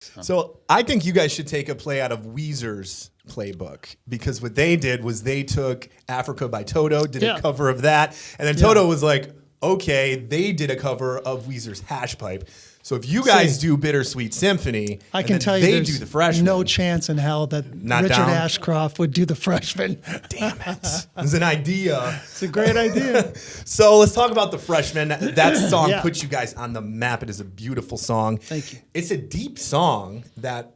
So I think you guys should take a play out of Weezer's playbook, because what they did was they took Africa by Toto, did a cover of that, and then Toto was like, okay, they did a cover of Weezer's Hash Pipe. So if you guys do Bittersweet Symphony, I can tell you they do the Freshmen. No chance in hell that Not Richard down? Ashcroft would do the Freshmen. Damn it. It was an idea. It's a great idea. So let's talk about the Freshmen. That song puts you guys on the map. It is a beautiful song. Thank you. It's a deep song that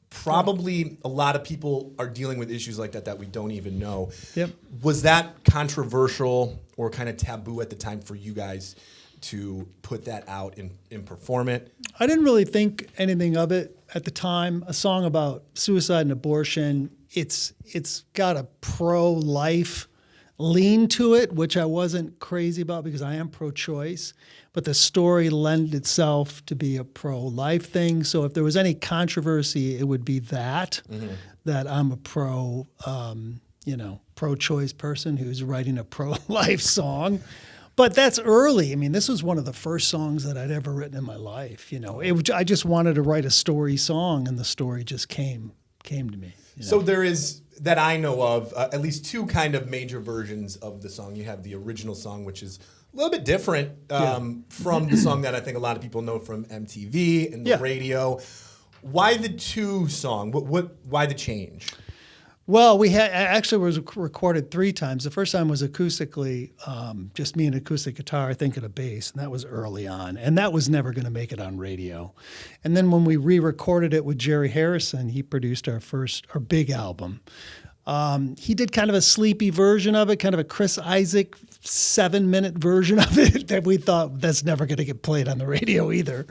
probably a lot of people are dealing with issues like that we don't even know. Yep. Was that controversial or kind of taboo at the time for you guys to put that out and perform it? I didn't really think anything of it at the time. A song about suicide and abortion, it's got a pro-life lean to it, which I wasn't crazy about because I am pro-choice. But the story lent itself to be a pro-life thing. So if there was any controversy, it would be that I'm a pro-choice person who's writing a pro-life song. But that's early. I mean, this was one of the first songs that I'd ever written in my life. I just wanted to write a story song, and the story just came to me. So there is, that I know of, at least two kind of major versions of the song. You have the original song, which is a little bit different from the song that I think a lot of people know from MTV and the radio. Why the two song? Why the change? Well, we had actually was recorded 3 times. The first time was acoustically, just me and acoustic guitar, I think, and a bass, and that was early on. And that was never going to make it on radio. And then when we re-recorded it with Jerry Harrison, he produced our big album. He did kind of a sleepy version of it, kind of a Chris Isaak 7-minute version of it that we thought that's never going to get played on the radio either.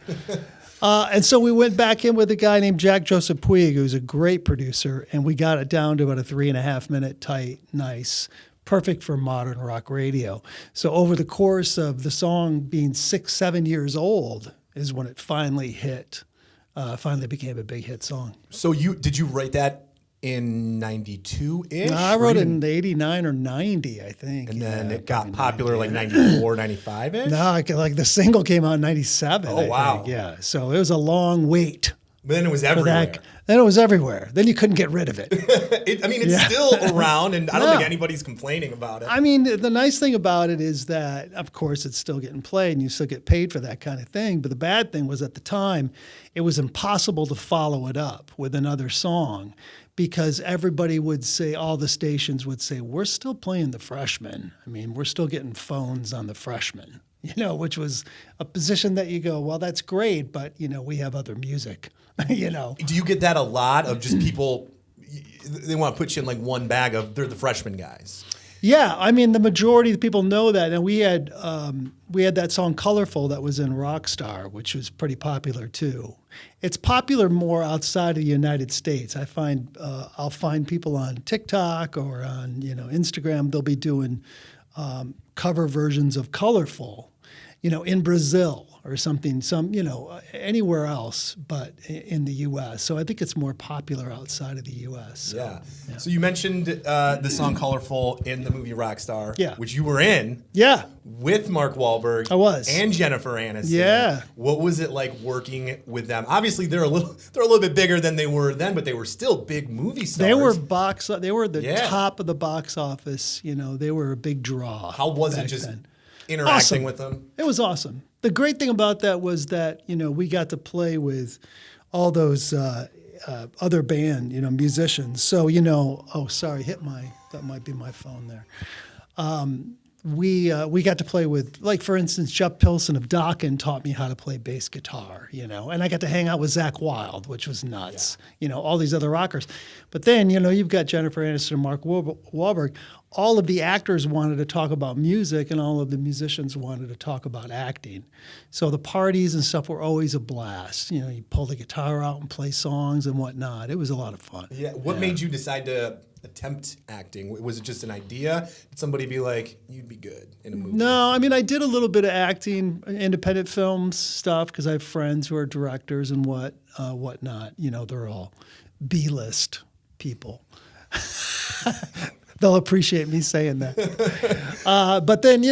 And so we went back in with a guy named Jack Joseph Puig, who's a great producer, and we got it down to about a 3.5-minute tight, nice, perfect for modern rock radio. So over the course of the song being 6-7 years old is when it finally hit, finally became a big hit song. So did you write that in 92-ish? No, I wrote it in 89 or 90, I think. And then it got popular like 94, 95-ish? No, like the single came out in 97. Oh, wow. Yeah, so it was a long wait. But then it was everywhere. Then it was everywhere. Then you couldn't get rid of it. It's still around, and I don't think anybody's complaining about it. I mean, the nice thing about it is that, of course, it's still getting played, and you still get paid for that kind of thing. But the bad thing was at the time, it was impossible to follow it up with another song, because everybody would say, all the stations would say, we're still playing the Freshmen. I mean, we're still getting phones on the Freshmen, which was a position that you go, well, that's great, but, we have other music, Do you get that a lot of just people, they want to put you in like one bag of, they're the Freshman guys? Yeah, I mean, the majority of the people know that. And we had that song Colorful that was in Rockstar, which was pretty popular too. It's popular more outside of the United States. I find I'll find people on TikTok or on Instagram. They'll be doing cover versions of Colorful, in Brazil or something, anywhere else but in the U.S. So I think it's more popular outside of the U.S. So, yeah. So you mentioned the song Colorful in the movie Rockstar, which you were in. Yeah. With Mark Wahlberg. I was. And Jennifer Aniston. Yeah. What was it like working with them? Obviously, they're a little bit bigger than they were then, but they were still big movie stars. They were the top of the box office. They were a big draw. How was it just interacting with them? It was awesome. The great thing about that was that, we got to play with all those other band, musicians. So, oh, sorry, that might be my phone there. We got to play with, like, for instance, Jeff Pilson of Dokken taught me how to play bass guitar, and I got to hang out with Zakk Wylde, which was nuts, all these other rockers. But then, you've got Jennifer Aniston and Mark Wahlberg. All of the actors wanted to talk about music, and all of the musicians wanted to talk about acting. So the parties and stuff were always a blast. You pull the guitar out and play songs and whatnot. It was a lot of fun. Yeah. What made you decide to attempt acting? Was it just an idea? Did somebody be like, you'd be good in a movie? No, I mean, I did a little bit of acting, independent films stuff, because I have friends who are directors and whatnot. They're all B-list people. They'll appreciate me saying that. But then,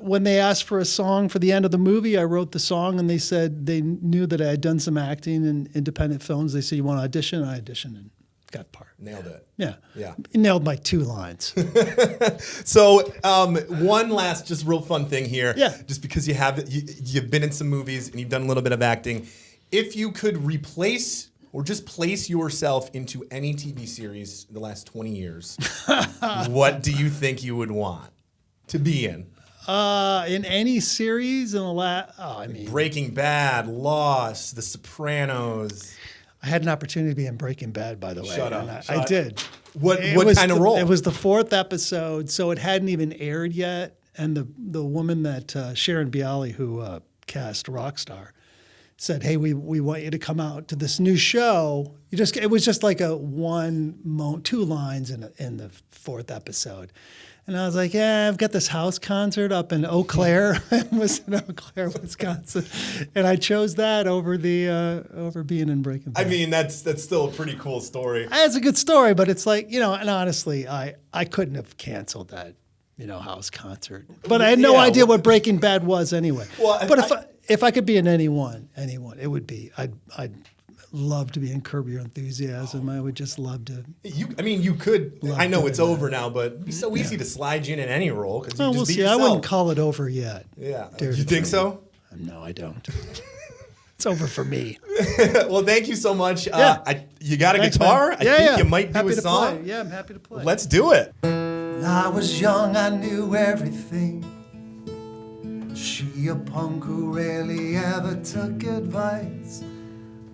when they asked for a song for the end of the movie, I wrote the song, and they said they knew that I had done some acting in independent films. They said, "You want to audition?" I auditioned and got the part. Nailed it. Yeah. Yeah. Nailed my 2 lines. So one last just real fun thing here. Yeah. Just because you've been in some movies and you've done a little bit of acting. If you could replace or just place yourself into any TV series in the last 20 years, what do you think you would want to be in? In any series in the last, Breaking Bad, Lost, The Sopranos. I had an opportunity to be in Breaking Bad, by the way. Shut up. I did. What kind of role? It was the 4th episode, so it hadn't even aired yet. And the woman that Sharon Bialy, who cast Rockstar, said, "Hey, we want you to come out to this new show." It was just like 2 lines in the 4th episode. And I was like, "Yeah, I've got this house concert up in Eau Claire." It was in Eau Claire, Wisconsin, and I chose that over being in Breaking Bad. I mean, that's still a pretty cool story. It's a good story, but it's like, and honestly, I couldn't have canceled that, house concert. But I had no idea what Breaking Bad was anyway. Well, but if I could be in anyone, it would be I'd love to be in Curb Your Enthusiasm. I would just love to. You could. I know it's over now, but it'd be so easy to slide you in any role. Well, we'll see. I wouldn't call it over yet. Yeah. You think so? No, I don't. It's over for me. Well, thank you so much. You got a guitar? Man. I think you might do a song. Play. Yeah, I'm happy to play. Let's do it. When I was young, I knew everything. She a punk who rarely ever took advice.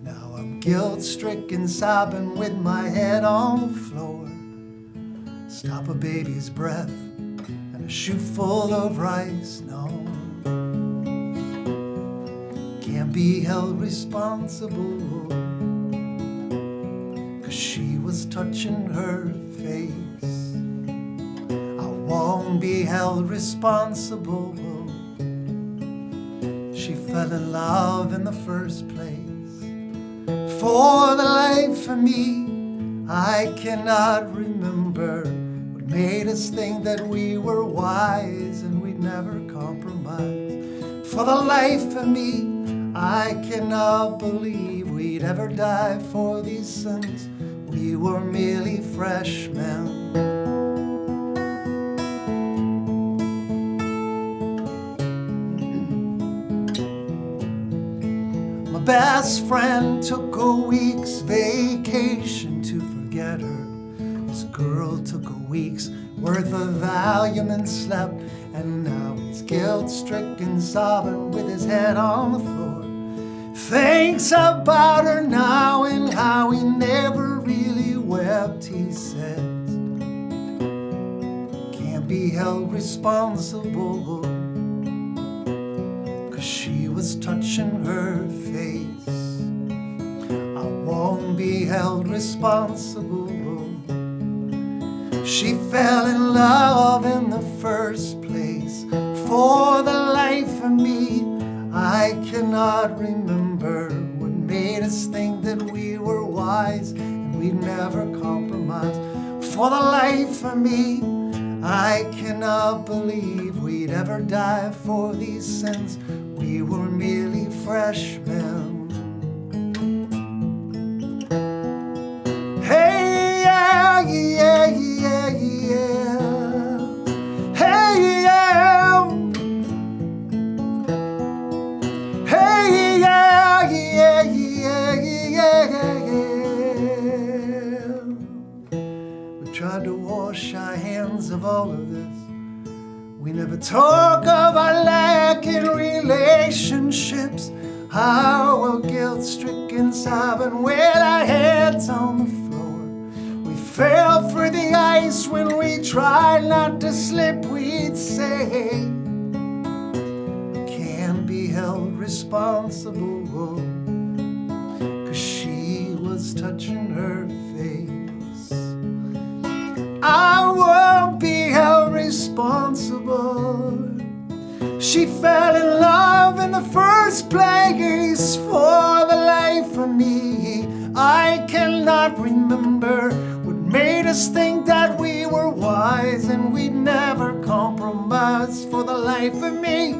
Now I'm guilt-stricken, sobbing with my head on the floor. Stop a baby's breath and a shoe full of rice. No, can't be held responsible, 'cause she was touching her face. I won't be held responsible. She fell in love in the first place. For the life of me, I cannot remember what made us think that we were wise and we'd never compromise. For the life of me, I cannot believe we'd ever die for these sins. We were merely freshmen. My best friend took a week's vacation to forget her. This girl took a week's worth of Valium and slept, and now he's guilt-stricken, sobbing with his head on the floor. Thinks about her now and how he never really wept, he says. Can't be held responsible, 'cause she was touching her face. I won't be held responsible. She fell in love in the first place. For the life of me, I cannot remember what made us think that we were wise and we'd never compromise. For the life of me, I cannot believe we'd ever die for these sins. We were merely freshmen. Hey, yeah, yeah, yeah, yeah. Hey, yeah. Hey, yeah, yeah, yeah, yeah, yeah. We tried to wash our hands of all of this. We never talk of our lack in relationships. Our guilt-stricken, sobbing with our heads on the floor. We fell for the ice when we tried not to slip. We'd say, can't be held responsible, 'cause she was touching her face. I won't be held responsible. She fell in love in the first place. For the life of me, I cannot remember what made us think that we were one. wise and we'd never compromise. For the life of me,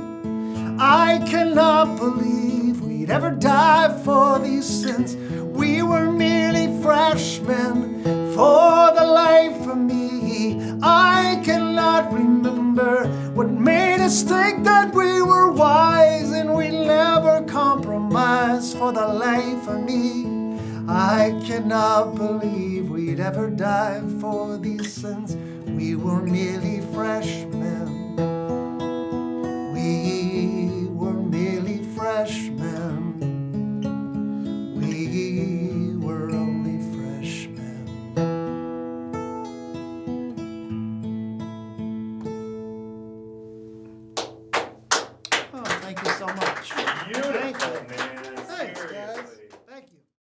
I cannot believe we'd ever die for these sins. We were merely freshmen. For the life of me, I cannot remember what made us think that we were wise and we'd never compromise. For the life of me, I cannot believe we'd ever die for these sins. We were merely freshmen.